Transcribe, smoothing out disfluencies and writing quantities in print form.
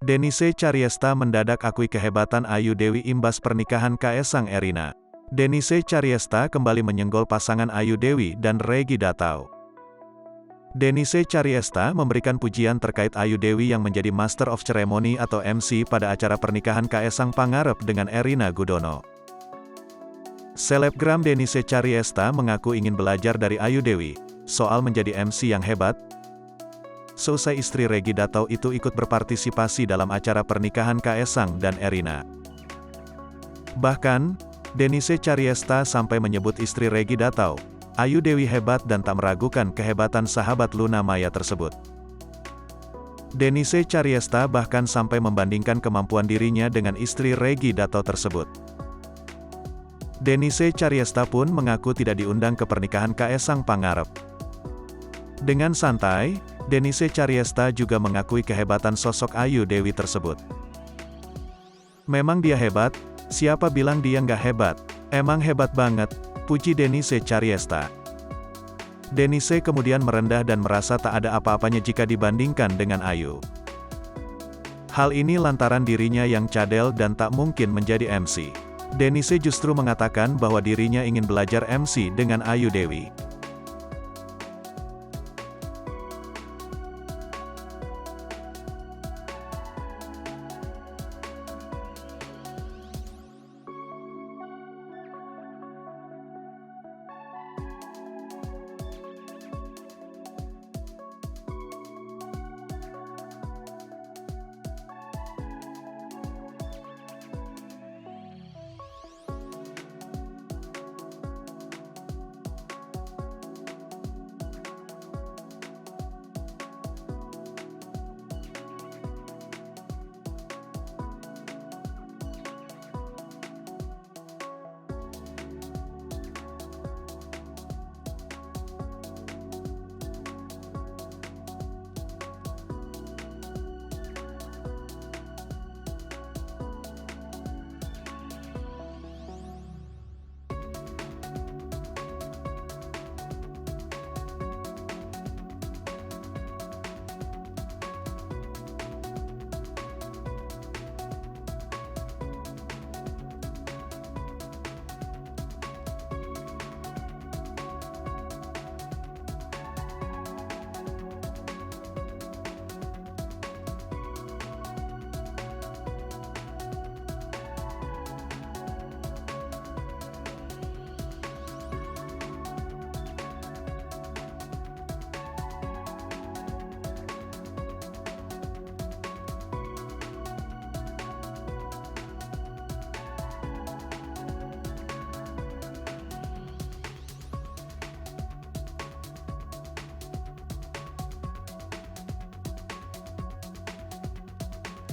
Denise Charyesta mendadak akui kehebatan Ayu Dewi imbas pernikahan Kaesang Erina. Denise Charyesta kembali menyenggol pasangan Ayu Dewi dan Reggy Datau. Denise Charyesta memberikan pujian terkait Ayu Dewi yang menjadi Master of Ceremony atau MC pada acara pernikahan Kaesang Pangarep dengan Erina Gudono. Selebgram Denise Charyesta mengaku ingin belajar dari Ayu Dewi soal menjadi MC yang hebat. Seusai istri Reggy Datau itu ikut berpartisipasi dalam acara pernikahan Kaesang dan Erina. Bahkan, Denise Charyesta sampai menyebut istri Reggy Datau, Ayu Dewi hebat dan tak meragukan kehebatan sahabat Luna Maya tersebut. Denise Charyesta bahkan sampai membandingkan kemampuan dirinya dengan istri Reggy Datau tersebut. Denise Charyesta pun mengaku tidak diundang ke pernikahan Kaesang Pangarep. Dengan santai, Denise Charyesta juga mengakui kehebatan sosok Ayu Dewi tersebut. Memang dia hebat, siapa bilang dia nggak hebat? Emang hebat banget, puji Denise Charyesta. Denise kemudian merendah dan merasa tak ada apa-apanya jika dibandingkan dengan Ayu. Hal ini lantaran dirinya yang cadel dan tak mungkin menjadi MC. Denise justru mengatakan bahwa dirinya ingin belajar MC dengan Ayu Dewi.